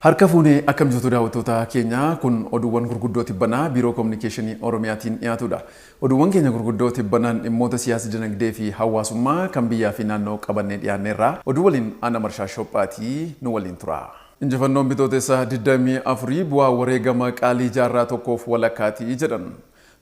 Harka fuunee akkam jirtu daawwattoota keenya kun oduuwwan gurguddoo tibbanaa biiroo kominikeeshinii Oromiyaatiin dhiyaatudha. Oduuwwan keenya gurguddoo tibbanaan dhimmoota siyaasa dinagdee fi hawaasummaa kan biyyaa fi naannoo qabannee dhiyaanneerra. Oduu waliin Ana Marshaa Shophaatii nu waliin tura. Injifannoon bitootessa 24 bu'aa wareegama qaalii jaarraa tokkoof walakkaatii jedhan.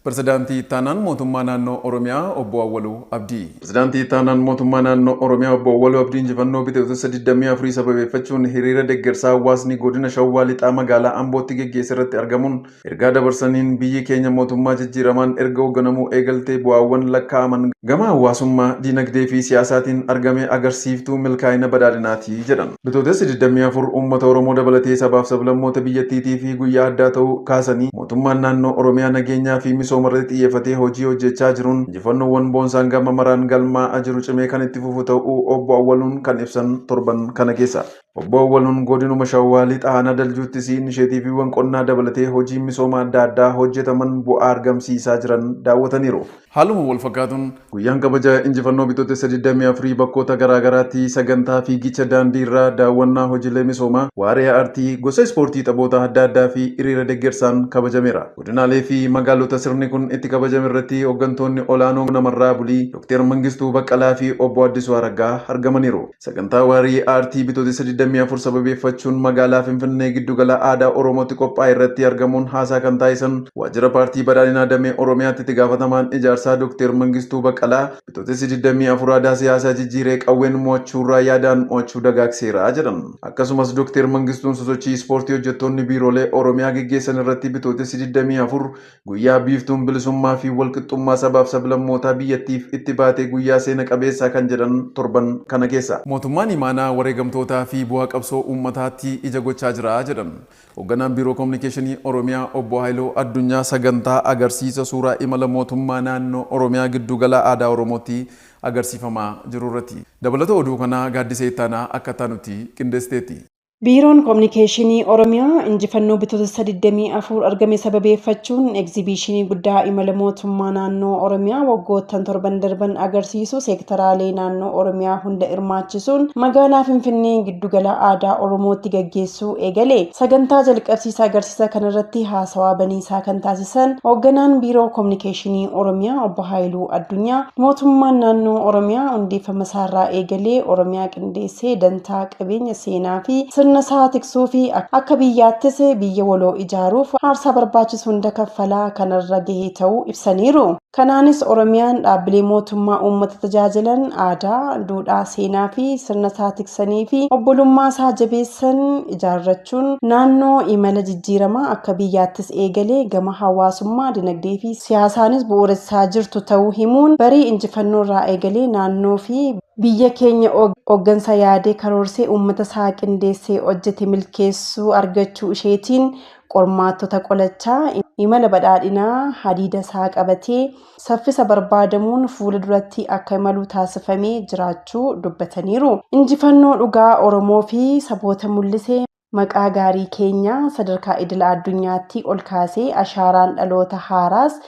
Pirezidaantii Ittaanaan Mootummaa Naannoo Oromiyaa Obbo Awwaluu Abdii. Pirezidaantii Ittaanaan Mootummaa Naannoo Oromiyaa Obbo Awwaluu Abdii injifannoo bitootessa 24 sababeeffachuun hiriira deeggarsaa hawaasni godina Shawwaa Lixaa magaalaa Ambootti geggeesse irratti argamuun ergaa dabarsaniin biyyi keenya mootummaa jijjiiramaan erga hoogganamuu eegaltee bu'aawwan lakkaa'aman gama hawaasummaa, dinagdee fi siyaasaatiin argame agarsiiftuu milkaa'ina badhaadhinaatii jedhan. Bitootessi 24 uummata Oromoo dabalatee sabaaf sablammoota biyyattiitii fi guyyaa addaa ta'uu kaasanii mootummaan naannoo Oromiyaa nageenyaa fi soomarratti xiyyeeffatee hojii hojjechaa jiruun injifannoowwan boonsaan gama maraan galmaa'aa jiru cimee kan itti fufu ta'uu Obbo Awwaluun kan ibsan torban kana keessa. Obbo Awwaluun godinuma Shawwaa Lixaa Aanaa Daljuuttis inisheetiiviiwwan qonnaa dabalatee hojii misooma adda addaa hojjetaman bu'aa argamsiisaa jiran daawwataniiru. Haaluma wal fakkaatuun guyyaan kabaja injifannoo bitootessa 24 bakkoota garaagaraatti sagantaa fiigicha daandii irraa daawwannaa hojiilee misoomaa, waaree aartii, gosa ispoortii taphoota adda addaa fi hiriira deeggarsaan kabajameera. Godinaalee fi magaalota sirni kun itti kabajame irratti hooggantoonni olaanoo namarraa bulii Dr. Mangistuu Baqqalaa fi Obbo Addisuu Araggaa argamaniiru. Sagantaa waaree aartii bitootessa 24 sababeeffachuun magaalaa Finfinnee giddugala aadaa Oromootti qophaa'e irratti argamuun haasaa kan taasisan waajjira paartii badhaadhinaa damee Oromiyaatti itti gaafatamaan ijaarsaa Dr. Mangistuu Baqqalaa bitootessi 24 aadaa siyaasaa jijjiiree qawween mo'achuurraa yaadaan mo'achuu dagaagseera jedhan. Akkasumas Dr. Mangistuun sosochii ispoortii hojjettoonni biiroolee Oromiyaa geggeessan irratti bitootessi 24 guyyaa biiftuun bilisummaa fi walqixxummaa sabaaf sablammootaa biyyattiif itti baatee guyyaa seena qabeessaa kan jedhan torban kana keessa. Mootummaan imaanaa wareegamtootaa fi bu'aa qabsoo uummataatti ija gochaa jira jedhan. Hoogganaan biiroo kominikeeshinii Oromiyaa Obbo Haayiluu Addunyaa sagantaa agarsiisa suuraa imala mootummaa naannoo Oromiyaa giddugala aadaa Oromootti agarsiifamaa jiru irratti. Dabalata oduu kanaa Gaaddisee Ittaanaa akka taanutti qindeessiteetti. Biiroon kominikeeshinii Oromiyaa injifannoo bitootessa 24 argame sababeeffachuun egzibiishinii guddaa imala mootummaa naannoo Oromiyaa waggoottan torban darban agarsiisu seektaraalee naannoo Oromiyaa hunda hirmaachisuun magaalaa Finfinnee giddugala aadaa Oromootti gaggeessuu eegale. Sagantaa jalqabsiisa agarsiisa kanarratti haasawaa baniisaa kan taasisan hoogganaan biiroo kominikeeshinii Oromiyaa Obbo Haayiluu Addunyaa mootummaan naannoo Oromiyaa hundeeffama isaarraa eegalee Oromiyaa qindeessee dantaa qabeenya seenaa fi nasaa tiksuu fi akka biyyaattis biyya waloo ijaaruuf aarsaa barbaachisu hunda kaffalaa kanarra gahee ta'uu ibsaniiru. Kanaanis Oromiyaan dhaabbilee mootummaa uummata tajaajilan aadaa, duudhaa, seenaa fi sirna isaa tiksanii fi obbolummaa isaa jabeessan ijaarrachuun naannoo imala jijjiiramaa akka biyyaattis eegalee gama hawaasummaa, dinagdee fi siyaasaanis bu'uureessaa jirtu ta'uu himuun barii injifannoo irraa eegalee naannoo fi biyya keenya hooggansa yaadee karoorsee uummata isaa qindeessee hojjete milkeessuu argachuu isheetiin qormaattota qolachaa imala badhaadhinaa hadiida isaa qabatee saffisa barbaadamuun fuula duratti akka imalu taasifamee jiraachuu dubbataniiru. Injifannoo dhugaa Oromoo fi saboota mul'isee maqaa gaarii keenya sadarkaa idila addunyaatti ol kaasee ashaaraan dhaloota haaraas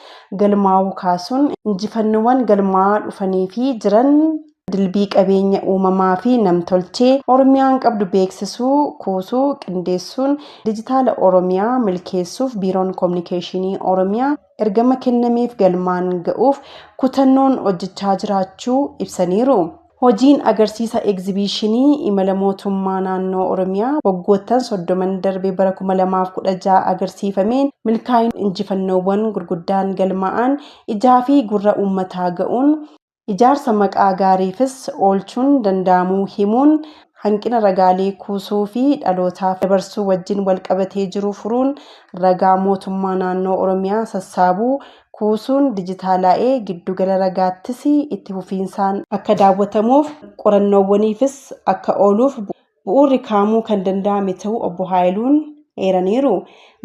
galmaa'uu kaasuun injifannoowwan galmaa'aa dhufanii fi jiran dilbii qabeenya uumamaa fi namtolchee Oromiyaan qabdu beeksisuu, kuusuu, qindeessuun dijitaala Oromiyaa milkeessuuf biiroon kominikeeshinii Oromiyaa ergama kennameef galmaan ga'uuf kutannoon hojjechaa jiraachuu ibsaniiru. Hojiin agarsiisa egzibiishinii imala mootummaa naannoo Oromiyaa waggoottan 30 darbe bara 2016 agarsiifameen milkaa'ina injifannoowwan gurguddaan galmaa'an ijaa fi gurra uummataa ga'uun ijaarsa maqaa gaariifis oolchuun danda'amuu himuun hanqina ragaalee kuusuu fi dhalootaaf dabarsuu wajjin walqabatee jiru furuun ragaa mootummaa naannoo Oromiyaa sassaabuu kuusuun dijitaalaa'ee giddugala ragaattis itti fufiinsaan akka daawwatamuuf qorannoowwaniifis akka ooluuf bu'uurri kaa'amuu kan danda'ame ta'uu Obbo Haayiluun eeraniiru.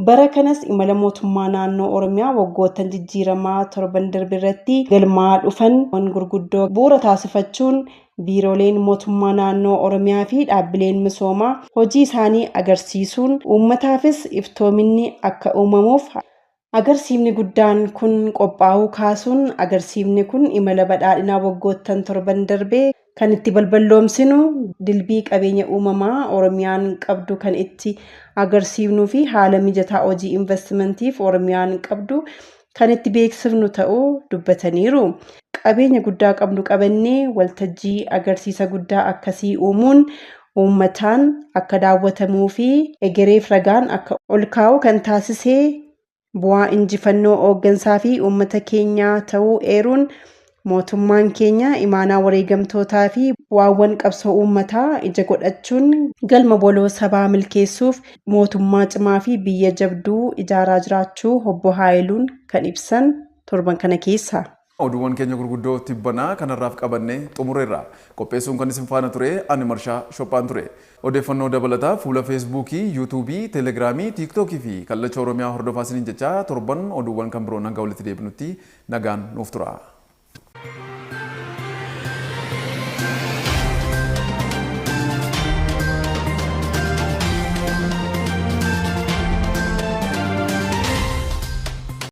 Bara kanas imala mootummaa naannoo Oromiyaa waggoottan jijjiiramaa torban darbe irratti galmaa'aa dhufan gurguddoo bu'uura taasifachuun biirooleen mootummaa naannoo Oromiyaa fi dhaabbileen misoomaa hojii isaanii agarsiisuun uummataafis iftoominni akka uumamuuf agarsiifni guddaan kun qophaa'uu kaasuun agarsiifni kun imala badhaadhinaa waggoottan torban darbee kan itti balballoomsinu dilbii qabeenya uumamaa Oromiyaan qabdu kan itti agarsiifnuu fi haala mijataa hojii investimantiif Oromiyaan qabdu kan itti beeksifnu ta'uu dubbataniiru. Qabeenya guddaa qabnu qabannee waltajjii agarsiisa guddaa akkasii uumuun uummataan akka daawwatamuu fi egereef ragaan akka ol kaa'u kan taasisee bu'aa injifannoo hooggansaa fi uummata keenyaa ta'uu eeruun mootummaan keenya imaanaa wareegamtootaa fi bu'aawwan qabsoo uummataa ija godhachuun galma boloo sabaa milkeessuuf mootummaa cimaa fi biyya jabduu ijaaraa jiraachuu obbo Haayiluun kan ibsan torban kana keessa. Oduuwwan keenya gurguddoo tibbanaa kanarraaf qabannee xumureerra. Qopheessuun kan isin faana ture ani Marshaa Shophaan ture. Odeeffannoo dabalataa fuula Feesbuukii, Yuutuubii, Teelegiraamii, Tiiktookii fi kallacha Oromiyaa hordofaa isiniin jechaa torban oduuwwan kan biroo nagaa walitti deebinutti nagaan nuuf tura.